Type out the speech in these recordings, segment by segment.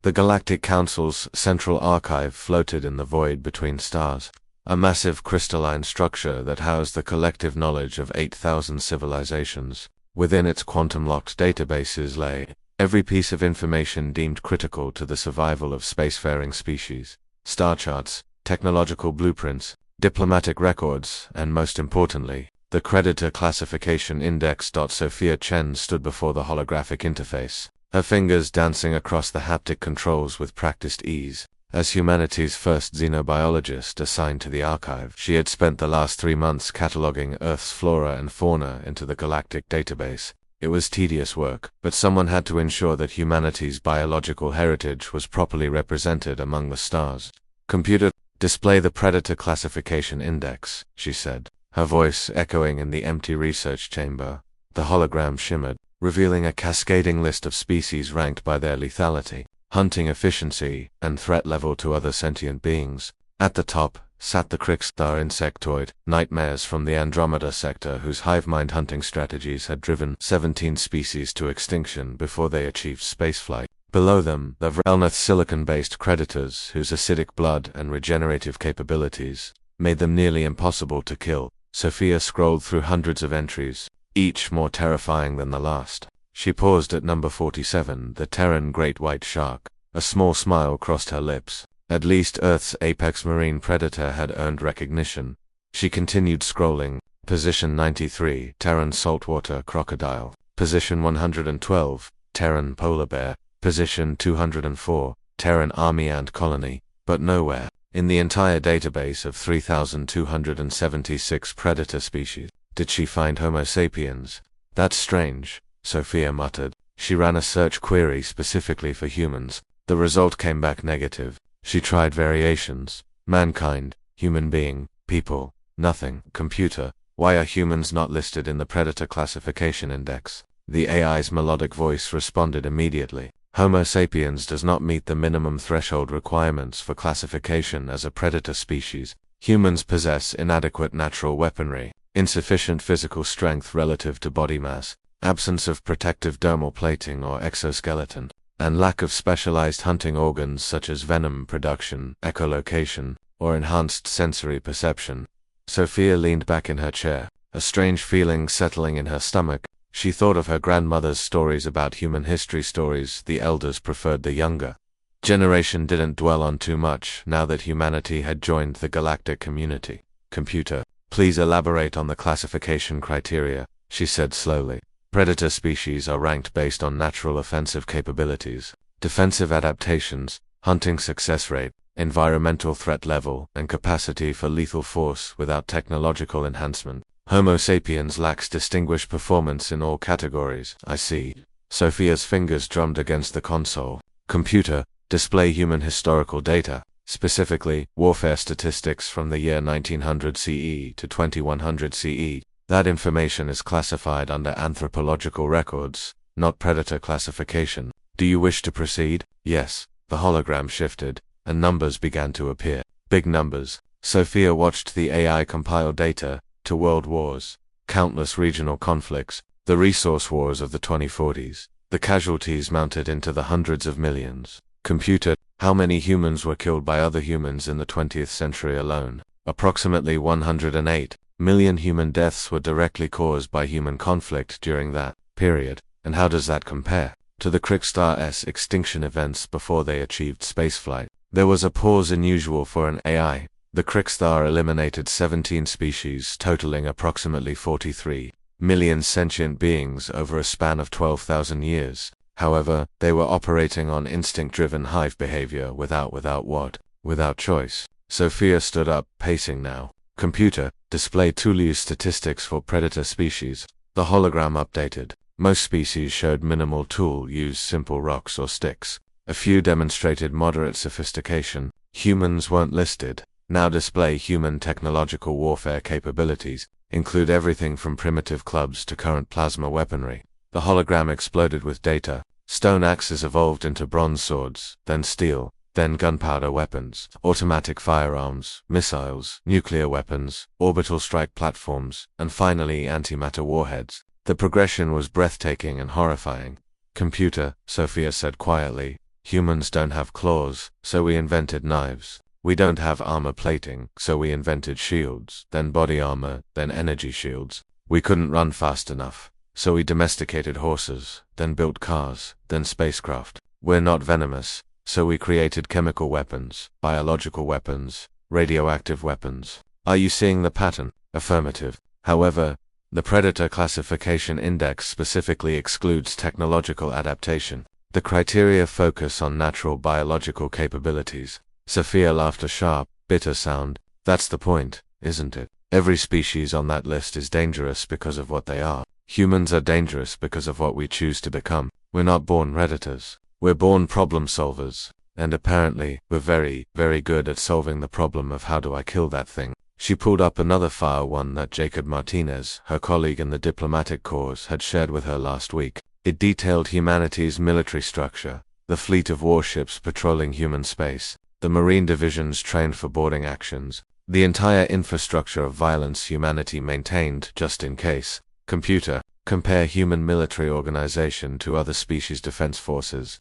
The Galactic Council's central archive floated in the void between stars, a massive crystalline structure that housed the collective knowledge of 8,000 civilizations. Within its quantum-locked databases lay every piece of information deemed critical to the survival of spacefaring species: star charts, technological blueprints, diplomatic records, and most importantly, the Creditor Classification Index. Sophia Chen stood before the holographic interface, her fingers dancing across the haptic controls with practiced ease. As humanity's first xenobiologist assigned to the archive, she had spent the last 3 months cataloging Earth's flora and fauna into the galactic database. It was tedious work, but someone had to ensure that humanity's biological heritage was properly represented among the stars. "Computer, display the Predator Classification Index," she said, her voice echoing in the empty research chamber. The hologram shimmered, revealing a cascading list of species ranked by their lethality, hunting efficiency, and threat level to other sentient beings. At the top sat the Crixstar insectoid, nightmares from the Andromeda sector, whose hive-mind hunting strategies had driven 17 species to extinction before they achieved spaceflight. Below them, the Vrelnath silicon-based predators, whose acidic blood and regenerative capabilities made them nearly impossible to kill. Sophia scrolled through hundreds of entries, each more terrifying than the last. She paused at number 47, the Terran great white shark. A small smile crossed her lips. At least Earth's apex marine predator had earned recognition. She continued scrolling. Position 93, Terran saltwater crocodile. Position 112, Terran polar bear. Position 204, Terran army ant colony. But nowhere, in the entire database of 3,276 predator species, did she find Homo sapiens. "That's strange," Sophia muttered. She ran a search query specifically for humans. The result came back negative. She tried variations: mankind, human being, people, nothing. "Computer, why are humans not listed in the Predator Classification Index?" The AI's melodic voice responded immediately. "Homo sapiens does not meet the minimum threshold requirements for classification as a predator species. Humans possess inadequate natural weaponry, insufficient physical strength relative to body mass, absence of protective dermal plating or exoskeleton, and lack of specialized hunting organs such as venom production, echolocation, or enhanced sensory perception." Sophia leaned back in her chair, a strange feeling settling in her stomach. She thought of her grandmother's stories about human history, stories the elders preferred the younger generation didn't dwell on too much now that humanity had joined the galactic community. "Computer, please elaborate on the classification criteria," she said slowly. "Predator species are ranked based on natural offensive capabilities, defensive adaptations, hunting success rate, environmental threat level, and capacity for lethal force without technological enhancement. Homo sapiens lacks distinguished performance in all categories." "I see." Sophia's fingers drummed against the console. "Computer, display human historical data, specifically warfare statistics from the year 1900 CE to 2100 CE. That information is classified under anthropological records, not predator classification. Do you wish to proceed?" "Yes." The hologram shifted, and numbers began to appear. Big numbers. Sophia watched the AI compile data to world wars, countless regional conflicts, the resource wars of the 2040s. The casualties mounted into the hundreds of millions. "Computer, how many humans were killed by other humans in the 20th century alone?" "Approximately 108 million human deaths were directly caused by human conflict during that period." "And how does that compare to the Crixstar's extinction events before they achieved spaceflight?" There was a pause unusual for an AI. The Crixstar eliminated 17 species, totaling approximately 43 million sentient beings over a span of 12,000 years. However, they were operating on instinct-driven hive behavior without choice. Sophia stood up, pacing now. "Computer, display Tuliu's statistics for predator species." The hologram updated. Most species showed minimal tool use, simple rocks or sticks. A few demonstrated moderate sophistication. Humans weren't listed. "Now display human technological warfare capabilities. Include everything from primitive clubs to current plasma weaponry." The hologram exploded with data. Stone axes evolved into bronze swords, then steel, then gunpowder weapons, automatic firearms, missiles, nuclear weapons, orbital strike platforms, and finally antimatter warheads. The progression was breathtaking and horrifying. "Computer," Sophia said quietly, Humans don't have claws, so we invented knives. We don't have armor plating, so we invented shields, then body armor, then energy shields. We couldn't run fast enough, so we domesticated horses, then built cars, then spacecraft. We're not venomous, so we created chemical weapons, biological weapons, radioactive weapons. Are you seeing the pattern? Affirmative. However, the Predator Classification Index specifically excludes technological adaptation. The criteria focus on natural biological capabilities. Sophia laughed a sharp, bitter sound. That's the point, isn't it? Every species on that list is dangerous because of what they are. Humans are dangerous because of what we choose to become. We're not born predators. We're born problem solvers. And apparently, we're very, very good at solving the problem of how do I kill that thing. She pulled up another file, one that Jacob Martinez, her colleague in the diplomatic corps, had shared with her last week. It detailed humanity's military structure, the fleet of warships patrolling human space, the marine divisions trained for boarding actions, the entire infrastructure of violence humanity maintained just in case. Computer, compare human military organization to other species' defense forces.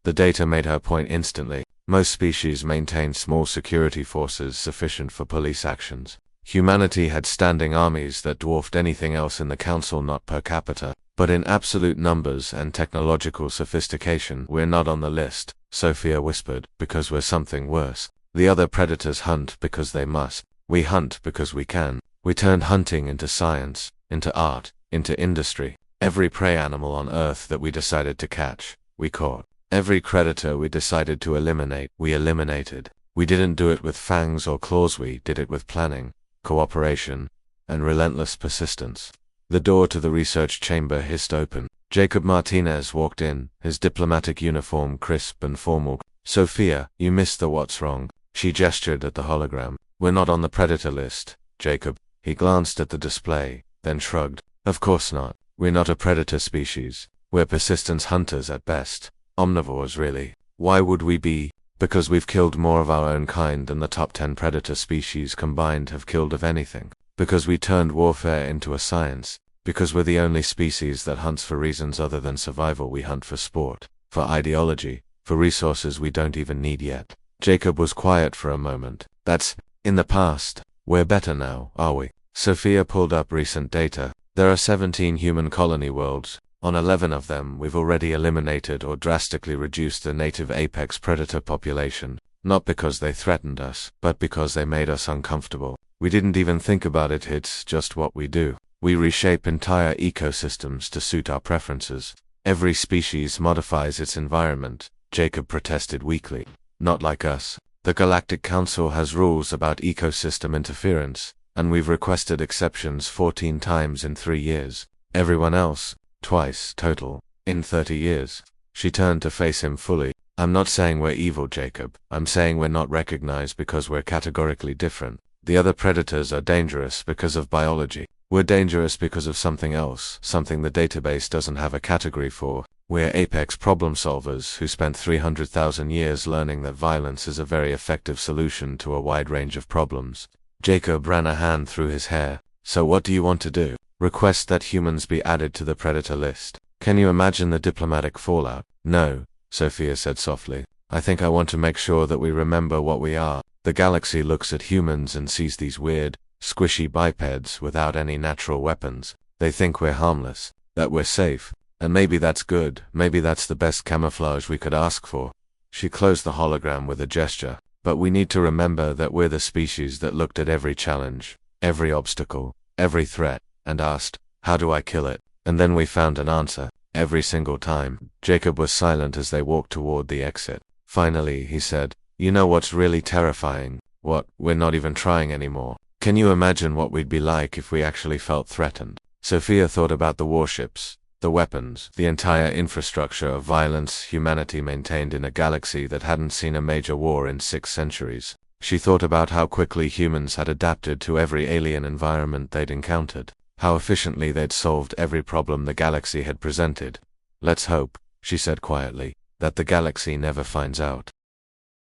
The data made her point instantly. Most species maintain small security forces sufficient for police actions. Humanity had standing armies that dwarfed anything else in the council, not per capita, but in absolute numbers and technological sophistication. We're not on the list, Sophia whispered, because we're something worse. The other predators hunt because they must. We hunt because we can. We turned hunting into science, into art, into industry. Every prey animal on Earth that we decided to catch, we caught. Every predator we decided to eliminate, we eliminated. We didn't do it with fangs or claws, we did it with planning, cooperation, and relentless persistence. The door to the research chamber hissed open. Jacob Martinez walked in, his diplomatic uniform crisp and formal. Sophia, you missed the what's wrong. She gestured at the hologram. We're not on the predator list, Jacob. He glanced at the display, then shrugged. Of course not. We're not a predator species. We're persistence hunters at best. Omnivores, really. Why would we be? Because we've killed more of our own kind than the top 10 predator species combined have killed of anything. Because we turned warfare into a science. Because we're the only species that hunts for reasons other than survival. We hunt for sport, for ideology, for resources we don't even need yet. Jacob was quiet for a moment. That's in the past. We're better now, are we? Sophia pulled up recent data. There are 17 human colony worlds. On 11 of them, we've already eliminated or drastically reduced the native apex predator population, not because they threatened us, but because they made us uncomfortable. We didn't even think about it, it's just what we do. We reshape entire ecosystems to suit our preferences. Every species modifies its environment, Jacob protested weakly. Not like us. The Galactic Council has rules about ecosystem interference, and we've requested exceptions 14 times in 3 years. Everyone else, twice total, in 30 years. She turned to face him fully. I'm not saying we're evil, Jacob. I'm saying we're not recognized because we're categorically different. The other predators are dangerous because of biology. We're dangerous because of something else, something the database doesn't have a category for. We're apex problem solvers who spent 300,000 years learning that violence is a very effective solution to a wide range of problems. Jacob ran a hand through his hair. So what do you want to do? Request that humans be added to the predator list. Can you imagine the diplomatic fallout? No, Sophia said softly. I think I want to make sure that we remember what we are. The galaxy looks at humans and sees these weird, squishy bipeds without any natural weapons. They think we're harmless, that we're safe. And maybe that's good, maybe that's the best camouflage we could ask for. She closed the hologram with a gesture. But we need to remember that we're the species that looked at every challenge, every obstacle, every threat, and asked, how do I kill it? And then we found an answer, every single time. Jacob was silent as they walked toward the exit. Finally, he said, you know what's really terrifying? What, we're not even trying anymore. Can you imagine what we'd be like if we actually felt threatened? Sophia thought about the warships, the weapons, the entire infrastructure of violence humanity maintained in a galaxy that hadn't seen a major war in 6 centuries. She thought about how quickly humans had adapted to every alien environment they'd encountered, how efficiently they'd solved every problem the galaxy had presented. Let's hope, she said quietly, that the galaxy never finds out.